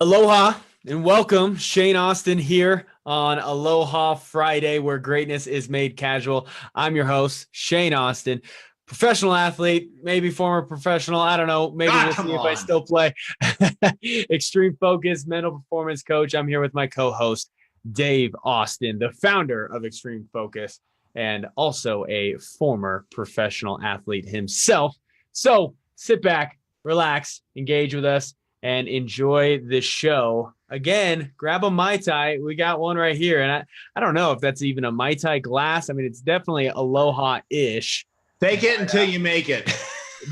Aloha and welcome. Shane Austin here on Aloha Friday, where greatness is made casual. I'm your host, Shane Austin, professional athlete, maybe former professional. I don't know. Maybe we'll see if I still play. Extreme focus, mental performance coach. I'm here with my co-host, Dave Austin, the founder of Extreme Focus and also a former professional athlete himself. So sit back, relax, engage with us, and enjoy the show. Again, grab a Mai Tai. We got one right here. And I don't know if that's even a Mai Tai glass. I mean, it's definitely Aloha-ish. Fake it until you make it.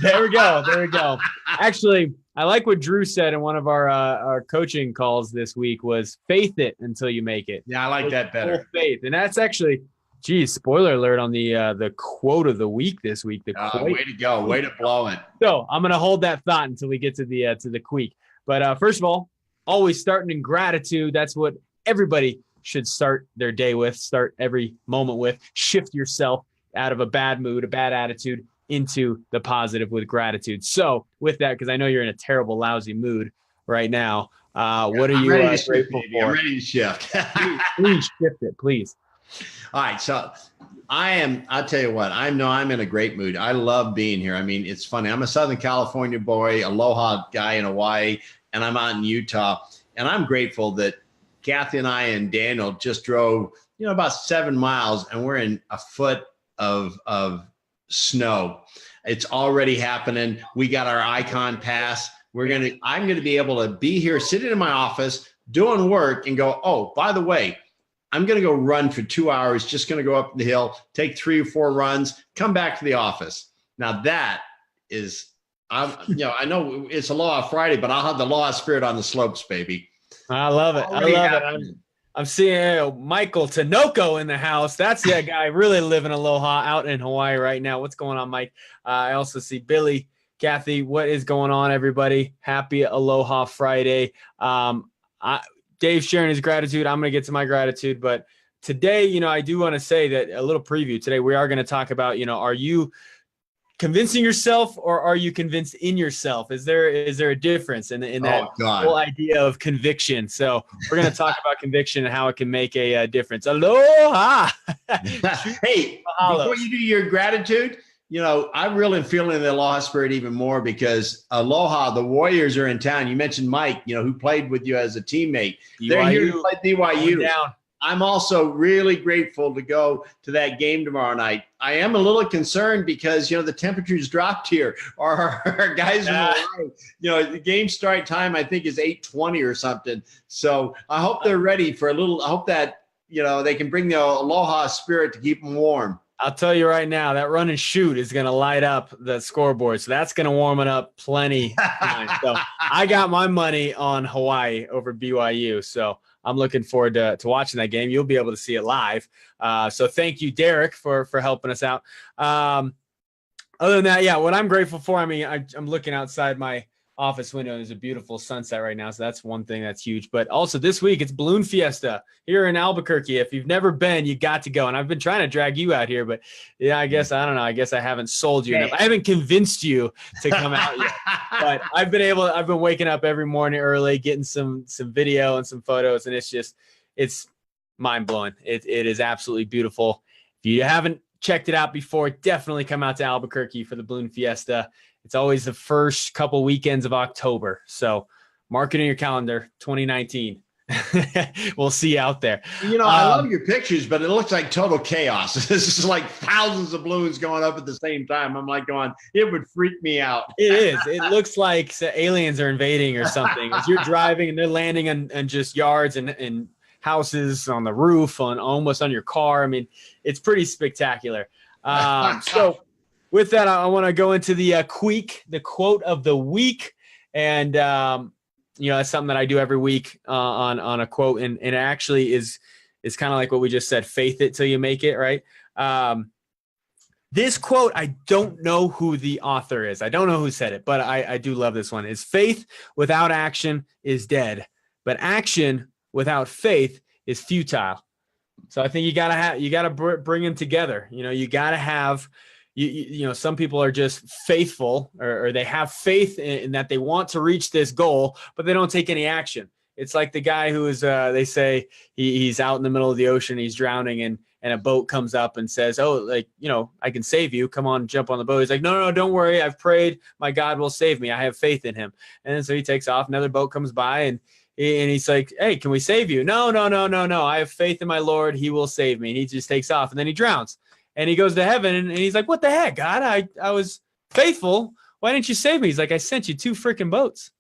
There we go. There we go. Actually, I like what Drew said in one of our coaching calls this week was faith it until you make it. Yeah, I like that better. Full faith. And that's actually, geez, spoiler alert on the quote of the week this week. Way to go. Way to blow it. So I'm going to hold that thought until we get to the queek. But first of all, always starting in gratitude. That's what everybody should start their day with, start every moment with. Shift yourself out of a bad mood, a bad attitude into the positive with gratitude. So with that, because I know you're in a terrible, lousy mood right now, what are you grateful for? I'm ready to shift. please shift it, please. All right. So I'll tell you what, I'm in a great mood. I love being here. I mean, it's funny. I'm a Southern California boy, Aloha guy in Hawaii, and I'm out in Utah. And I'm grateful that Kathy and I and Daniel just drove, about 7 miles, and we're in a foot of snow. It's already happening. We got our Icon pass. I'm going to be able to be here sitting in my office doing work and go, oh, by the way, I'm going to go run for 2 hours, just going to go up the hill, take 3 or 4 runs, come back to the office. Now that is, I know it's Aloha Friday, but I'll have the Aloha spirit on the slopes, baby. I love it. I love it. I'm seeing Michael Tanoko in the house. That's that guy really living Aloha out in Hawaii right now. What's going on, Mike? I also see Billy, Kathy. What is going on, everybody? Happy Aloha Friday. Dave sharing his gratitude. I'm going to get to my gratitude, but today, I do want to say that a little preview. Today, we are going to talk about, are you convincing yourself or are you convinced in yourself? Is there a difference in that whole idea of conviction? So we're going to talk about conviction and how it can make a difference. Aloha. Hey, before you do your gratitude, I'm really feeling the Aloha spirit even more because Aloha, the Warriors are in town. You mentioned Mike, who played with you as a teammate. They're here to play BYU. I'm also really grateful to go to that game tomorrow night. I am a little concerned because, the temperatures dropped here. Our guys in Hawaii, the game start time, I think, is 8:20 or something. So I hope they're ready for I hope that, they can bring the Aloha spirit to keep them warm. I'll tell you right now, that run and shoot is going to light up the scoreboard. So that's going to warm it up plenty. So I got my money on Hawaii over BYU. So I'm looking forward to watching that game. You'll be able to see it live. So thank you, Derek, for helping us out. Other than that, what I'm grateful for, I'm looking outside my office window. There's a beautiful sunset right now. So that's one thing that's huge. But also this week, it's Balloon Fiesta here in Albuquerque. If you've never been, you got to go. And I've been trying to drag you out here, but I guess I don't know. I guess I haven't sold you enough. I haven't convinced you to come out yet. But I've been waking up every morning early, getting some video and some photos, and it's mind blowing. It is absolutely beautiful. If you haven't checked it out before, definitely come out to Albuquerque for the Balloon Fiesta. It's always the first couple weekends of October. So mark it in your calendar, 2019. We'll see you out there. I love your pictures, but it looks like total chaos. This is like thousands of balloons going up at the same time. I'm like going, it would freak me out. It is. It looks like aliens are invading or something. As you're driving and they're landing on just yards and houses on the roof, almost on your car. It's pretty spectacular. So with that, I want to go into the queek, the quote of the week. And, that's something that I do every week on a quote. And it actually is kind of like what we just said, faith it till you make it, right? This quote, I don't know who the author is. I don't know who said it, but I do love this one. Is faith without action is dead, but action without faith is futile. So I think you gotta bring them together. You gotta have, some people are just faithful or they have faith in that they want to reach this goal, but they don't take any action. It's like the guy who is, they say he's out in the middle of the ocean, he's drowning, and a boat comes up and says, oh, like, I can save you. Come on, jump on the boat. He's like, no, don't worry. I've prayed. My God will save me. I have faith in him. And then so he takes off. Another boat comes by, and he's like, hey, can we save you? No. I have faith in my Lord. He will save me. And he just takes off, and then he drowns. And he goes to heaven, and he's like, what the heck, God? I was faithful. Why didn't you save me? He's like, I sent you 2 freaking boats.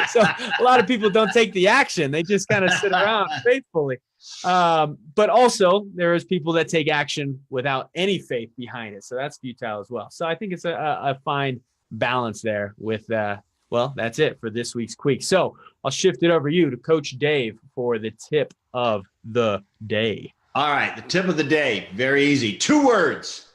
So a lot of people don't take the action. They just kind of sit around faithfully. But also there is people that take action without any faith behind it. So that's futile as well. So I think it's a fine balance there with, well, that's it for this week's Queek. So I'll shift it over to you to Coach Dave for the tip of the day. All right. The tip of the day. Very easy. 2 words.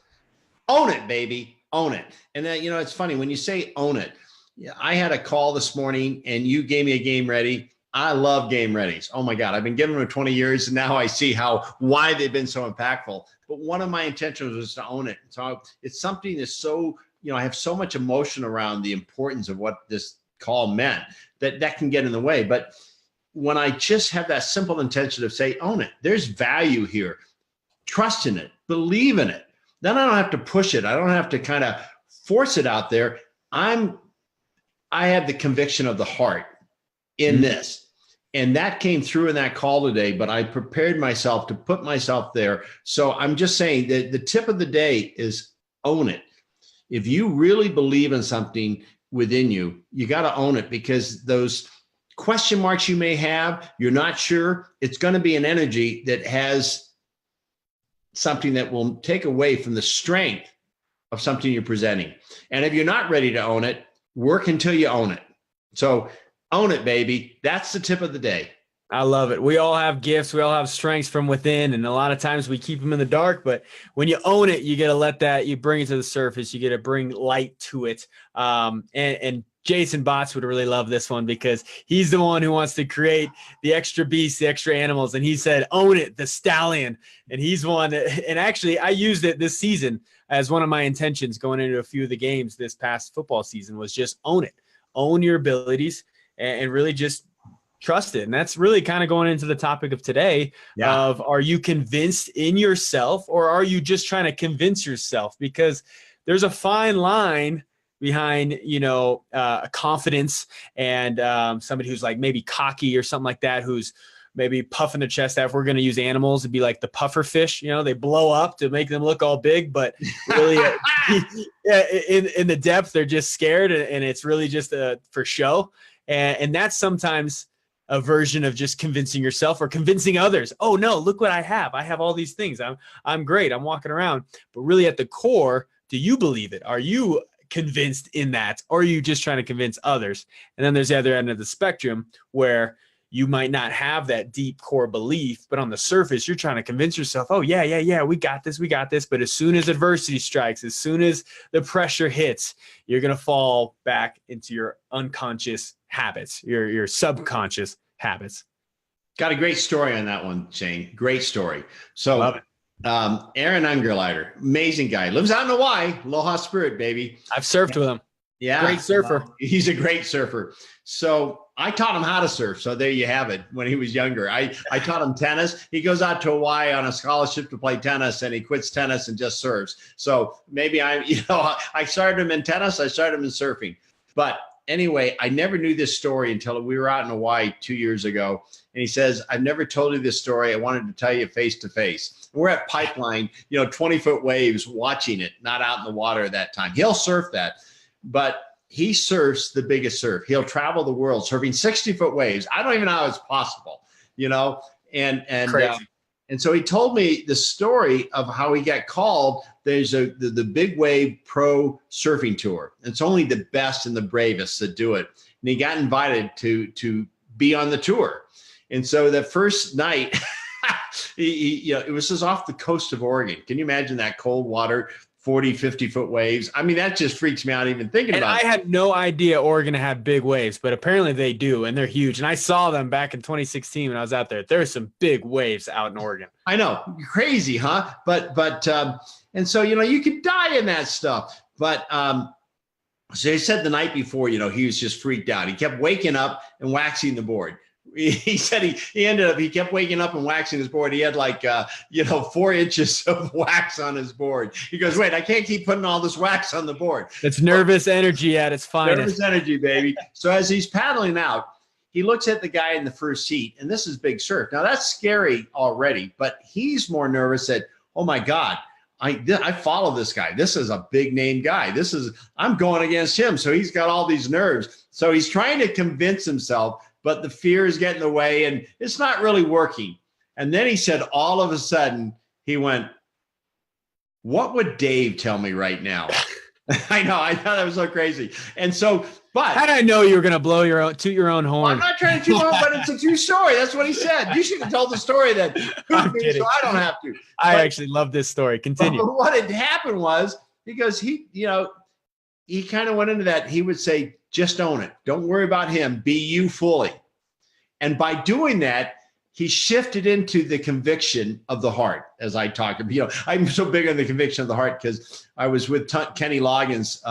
Own it, baby. Own it. And then, it's funny when you say own it. Yeah, I had a call this morning and you gave me a game ready. I love game readies. Oh my God. I've been giving them 20 years and now I see why they've been so impactful. But one of my intentions was to own it. So it's something that's so, I have so much emotion around the importance of what this call meant that can get in the way. But when I just have that simple intention of say, own it, there's value here. Trust in it, believe in it. Then I don't have to push it. I don't have to kind of force it out there. I have the conviction of the heart in this. And that came through in that call today, but I prepared myself to put myself there. So I'm just saying that the tip of the day is own it. If you really believe in something within you, you got to own it, because those question marks you may have, you're not sure, it's going to be an energy that has something that will take away from the strength of something you're presenting. And if you're not ready to own it, work until you own it. So own it, baby. That's the tip of the day. I love it. We all have gifts. We all have strengths from within. And a lot of times we keep them in the dark, but when you own it, you got to let that, you bring it to the surface. You got to bring light to it. And Jason Botts would really love this one, because he's the one who wants to create the extra beasts, the extra animals. And he said, own it, the stallion. And he's one and actually I used it this season as one of my intentions going into a few of the games this past football season, was just own it, own your abilities, and really just trust it. And that's really kind of going into the topic of today of, are you convinced in yourself, or are you just trying to convince yourself? Because there's a fine line behind, confidence and somebody who's like maybe cocky or something like that, who's maybe puffing their chest out. If we're going to use animals, it'd be like the puffer fish, they blow up to make them look all big, but really in the depth, they're just scared, and it's really just for show. And that's sometimes a version of just convincing yourself or convincing others. Oh no, look what I have. I have all these things. I'm great. I'm walking around. But really at the core, do you believe it? Are you convinced in that? Or are you just trying to convince others? And then there's the other end of the spectrum where you might not have that deep core belief, but on the surface, you're trying to convince yourself, oh yeah, we got this. But as soon as adversity strikes, as soon as the pressure hits, you're going to fall back into your unconscious habits, your subconscious habits. Got a great story on that one, Shane. Great story. So Aaron Ungerleider, amazing guy, lives out in Hawaii. Aloha spirit, baby. I've surfed with him. Yeah. Great surfer. He's a great surfer. So I taught him how to surf. So there you have it. When he was younger, I taught him tennis. He goes out to Hawaii on a scholarship to play tennis, and he quits tennis and just surfs. So maybe I started him in tennis. I started him in surfing. But anyway, I never knew this story until we were out in Hawaii 2 years ago. And he says, I've never told you this story. I wanted to tell you face to face. We're at Pipeline, 20-foot waves, watching it, not out in the water at that time. He'll surf that, but he surfs the biggest surf. He'll travel the world surfing 60-foot waves. I don't even know how it's possible, and so he told me the story of how he got called. There's the Big Wave Pro Surfing Tour. It's only the best and the bravest that do it. And he got invited to be on the tour. And so the first night, it was just off the coast of Oregon. Can you imagine that cold water, 40, 50-foot waves? I mean, that just freaks me out even thinking about it. I had no idea Oregon had big waves, but apparently they do, and they're huge. And I saw them back in 2016 when I was out there. There's some big waves out in Oregon. I know. Crazy, huh? But and so, you could die in that stuff. But So he said the night before, he was just freaked out. He kept waking up and waxing the board. He said he kept waking up and waxing his board. He had 4 inches of wax on his board. He goes, wait, I can't keep putting all this wax on the board. It's nervous energy at its finest. Nervous energy, baby. So as he's paddling out, he looks at the guy in the first seat, and this is big surf. Now that's scary already, but he's more nervous that, oh my God, I follow this guy. This is a big name guy. I'm going against him. So he's got all these nerves. So he's trying to convince himself, but the fear is getting in the way and it's not really working. And then he said, all of a sudden he went, what would Dave tell me right now? I know. I thought that was so crazy. And so, but how did I know you were going to toot your own horn? I'm not trying to toot my own, but it's a true story. That's what he said. You should have told the story that I'm kidding. So I don't have to. I actually love this story. Continue. But what had happened was, because he kind of went into that. He would say, just own it. Don't worry about him. Be you fully. And by doing that, he shifted into the conviction of the heart, as I talked. I'm so big on the conviction of the heart because I was with Kenny Loggins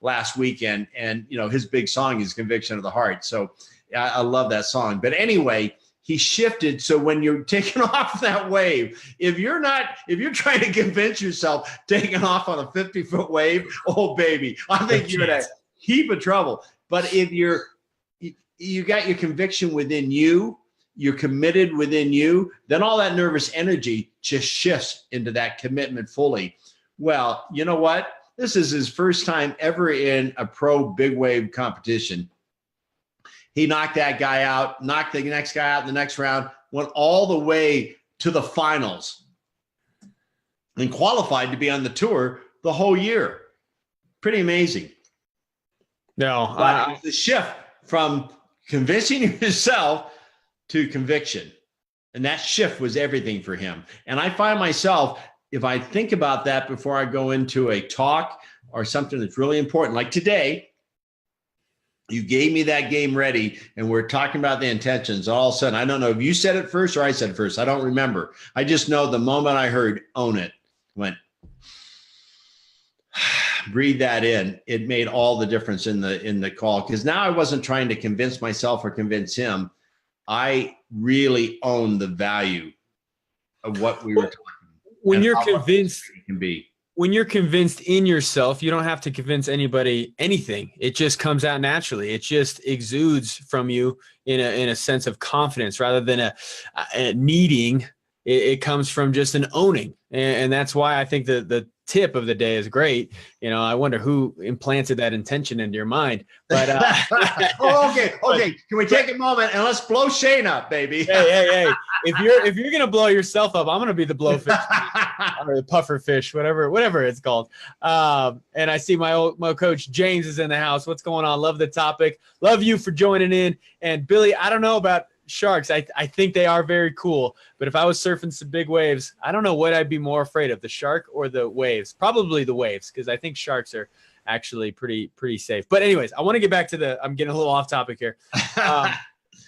last weekend, and his big song is "Conviction of the Heart." So I love that song. But anyway, he shifted. So when you're taking off that wave, if you're trying to convince yourself taking off on a 50-foot wave, oh baby, I think you're in a heap of trouble. But if you got your conviction within you, you're committed within you, then all that nervous energy just shifts into that commitment fully. Well, you know what? This is his first time ever in a pro big wave competition. He knocked that guy out, knocked the next guy out in the next round, went all the way to the finals and qualified to be on the tour the whole year. Pretty amazing. No, but the shift from convincing yourself to conviction. And that shift was everything for him. And I find myself, if I think about that before I go into a talk or something that's really important, like today, you gave me that game ready and we're talking about the intentions. All of a sudden, I don't know if you said it first or I said it first. I don't remember. I just know the moment I heard own it, went, breathe that in. It made all the difference in the call, because now I wasn't trying to convince myself or convince him. I really own the value of what we were talking about. When you're convinced, it can be. When you're convinced in yourself, you don't have to convince anybody anything. It just comes out naturally. It just exudes from you in a sense of confidence rather than a needing. It comes from just an owning. And that's why I think the tip of the day is great. I wonder who implanted that intention into your mind. But okay. Can we take a moment and let's blow Shane up, baby? Hey. If you're gonna blow yourself up, I'm gonna be the blowfish or the puffer fish, whatever it's called. And I see my coach James is in the house. What's going on? Love the topic. Love you for joining in. And Billy, I don't know about sharks. I think they are very cool, but if I was surfing some big waves, I don't know what I'd be more afraid of, the shark or the waves. Probably the waves, because I think sharks are actually pretty safe. But anyways, I want to get back to I'm getting a little off topic here.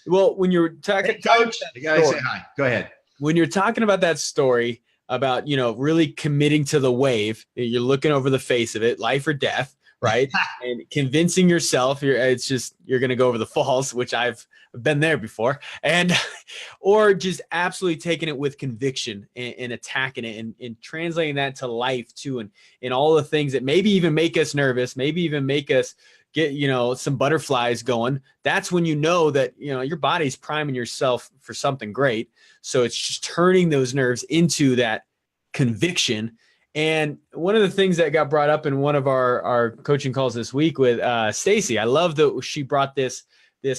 Well, when you're talking, coach, you gotta say hi. Go ahead. When you're talking about that story about really committing to the wave, you're looking over the face of it, life or death, right? And convincing yourself you're going to go over the falls, which I've been there before, or just absolutely taking it with conviction and attacking it and translating that to life too. And all the things that maybe even make us nervous, maybe even make us get, some butterflies going. That's when that, your body's priming yourself for something great. So it's just turning those nerves into that conviction. And one of the things that got brought up in one of our coaching calls this week with Stacy, I love that she brought this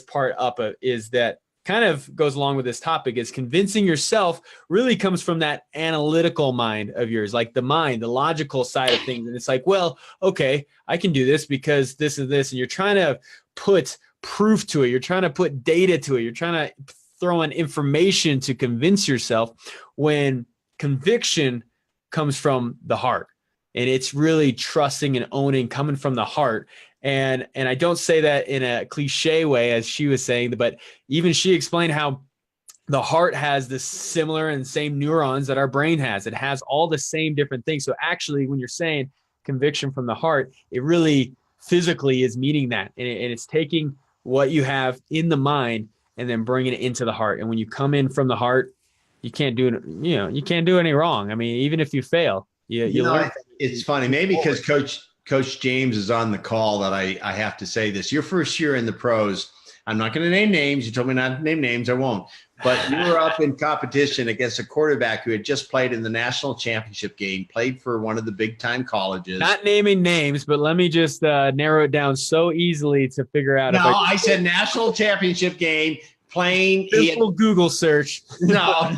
part up, is that kind of goes along with this topic, is convincing yourself really comes from that analytical mind of yours, like the logical side of things. And it's like, well, okay, I can do this because this and this. And you're trying to put proof to it. You're trying to put data to it. You're trying to throw in information to convince yourself, when conviction comes from the heart. And it's really trusting and owning, coming from the heart. And I don't say that in a cliche way, as she was saying, but even she explained how the heart has the similar and same neurons that our brain has. It has all the same different things. So actually, when you're saying conviction from the heart, it really physically is meeting that. And it's taking what you have in the mind and then bringing it into the heart. And when you come in from the heart, you can't do it. You can't do any wrong. I mean, even if you fail, you learn. It's funny, maybe because Coach James is on the call that I have to say this. Your first year in the pros, I'm not going to name names. You told me not to name names. I won't. But you were up in competition against a quarterback who had just played in the national championship game, played for one of the big time colleges. Not naming names, but let me just narrow it down so easily to figure out. No, I said national championship game playing. Simple Google search. No,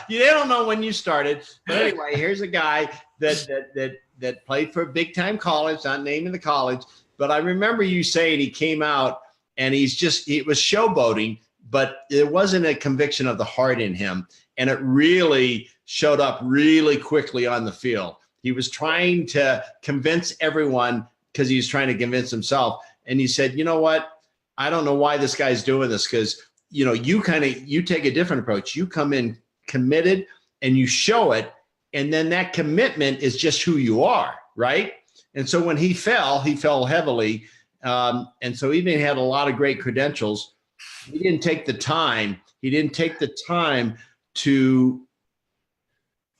they don't know when you started. But anyway, here's a guy that played for a big time college, not naming the college. But I remember you saying he came out and it was showboating, but it wasn't a conviction of the heart in him. And it really showed up really quickly on the field. He was trying to convince everyone because he was trying to convince himself. And he said, you know what? I don't know why this guy's doing this because, you take a different approach. You come in committed and you show it. And then that commitment is just who you are, right? And so when he fell heavily. And so even had a lot of great credentials. He didn't take the time. He didn't take the time to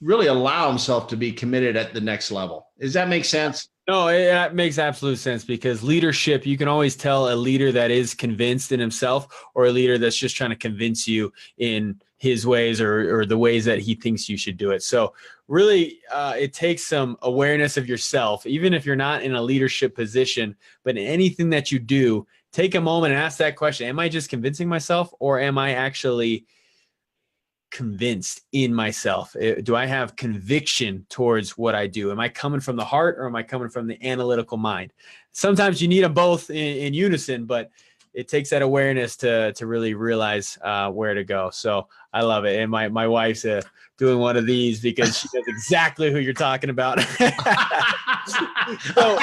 really allow himself to be committed at the next level. Does that make sense? No, it makes absolute sense because leadership, you can always tell a leader that is convinced in himself or a leader that's just trying to convince you in his ways or the ways that he thinks you should do it. So really, it takes some awareness of yourself, even if you're not in a leadership position, but in anything that you do, take a moment and ask that question. Am I just convincing myself or am I actually convinced in myself? Do I have conviction towards what I do? Am I coming from the heart or am I coming from the analytical mind? Sometimes you need them both in unison, but it takes that awareness to really realize where to go. So I love it. And my wife's doing one of these because she knows exactly who you're talking about. So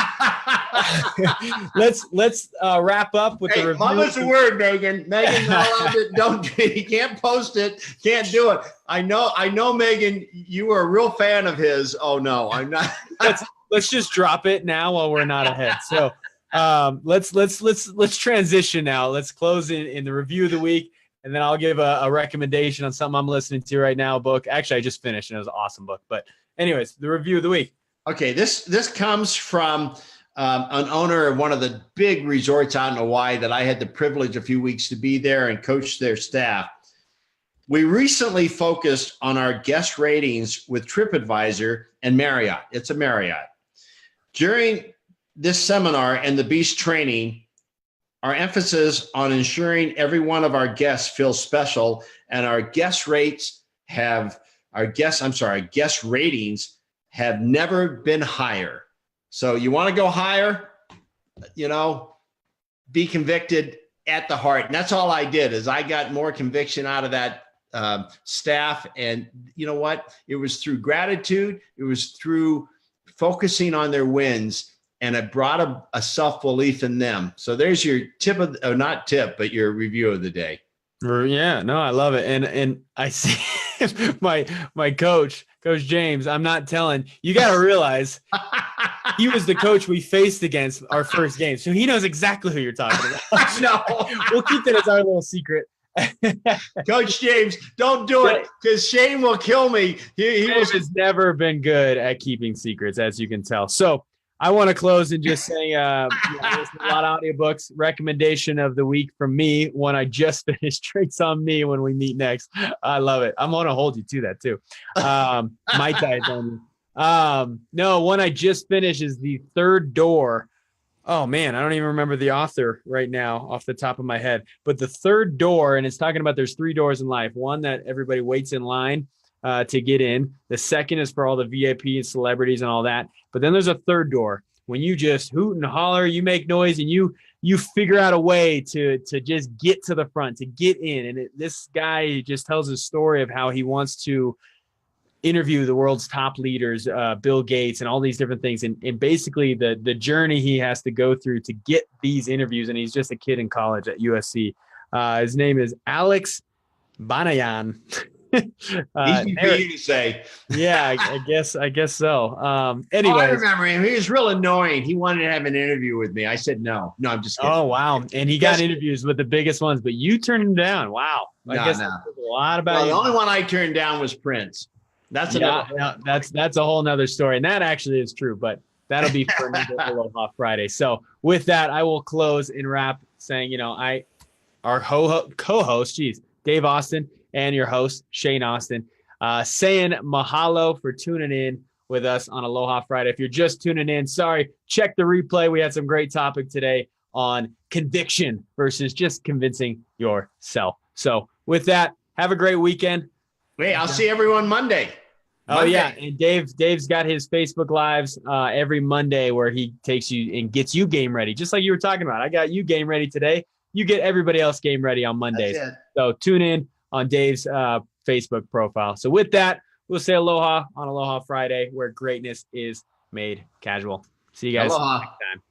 let's wrap up with the review. Mama's the word, Megan. Megan's not allowed to. Don't. You can't post it. Can't do it. I know, Megan. You were a real fan of his. Oh no, I'm not. Let's just drop it now while we're not ahead. So let's transition now. Let's close in the review of the week, and then I'll give a recommendation on something I'm listening to right now. A book. Actually, I just finished, and it was an awesome book. But anyways, the review of the week. Okay, this comes from an owner of one of the big resorts out in Hawaii that I had the privilege a few weeks to be there and coach their staff. We recently focused on our guest ratings with TripAdvisor and Marriott. It's a Marriott. During this seminar and the Beast training, our emphasis on ensuring every one of our guests feels special and our guest ratings have never been higher. So you want to go higher, be convicted at the heart. And that's all I did is I got more conviction out of that staff. And you know what? It was through gratitude. It was through focusing on their wins. And it brought a self-belief in them. So there's your but your review of the day. Yeah, no, I love it. And I see my coach James, I'm not telling you, got to realize he was the coach we faced against our first game. So he knows exactly who you're talking about. No, we'll keep that as our little secret. Coach James, don't do it because Shane will kill me. He has never been good at keeping secrets, as you can tell. So I want to close and just say, there's a lot of audiobooks. Recommendation of the week from me, one I just finished. Drinks on me when we meet next. I love it. I'm going to hold you to that too. My diet's on you. No, one I just finished is The Third Door. Oh man, I don't even remember the author right now off the top of my head. But The Third Door, and it's talking about there's 3 doors in life. One that everybody waits in line to get in. The second is for all the VIP and celebrities and all that. But then there's a third door when you just hoot and holler, you make noise, and you figure out a way to just get to the front, to get in. And this guy just tells his story of how he wants to interview the world's top leaders, Bill Gates and all these different things. And basically the journey he has to go through to get these interviews. And he's just a kid in college at USC. His name is Alex Banayan. Easy for you to say. Yeah, I guess so. Oh, I Anyways. remember him. He was real annoying. He wanted to have an interview with me. I said no. No, I'm just kidding. Oh, wow. And he got interviews with the biggest ones, but you turned him down. Wow. I guess that's a lot about the you. only one I turned down was Prince. That's that's a whole nother story. And that actually is true, but that'll be for another Aloha Friday. So with that, I will close and wrap saying, our co-host, Dave Austin, and your host, Shane Austin, saying mahalo for tuning in with us on Aloha Friday. If you're just tuning in, sorry, check the replay. We had some great topic today on conviction versus just convincing yourself. So with that, have a great weekend. Wait, I'll see everyone Monday. Oh yeah, and Dave's got his Facebook Lives every Monday where he takes you and gets you game ready, just like you were talking about. I got you game ready today. You get everybody else game ready on Mondays. So tune in on Dave's Facebook profile. So with that, we'll say aloha on Aloha Friday, where greatness is made casual. See you guys next time.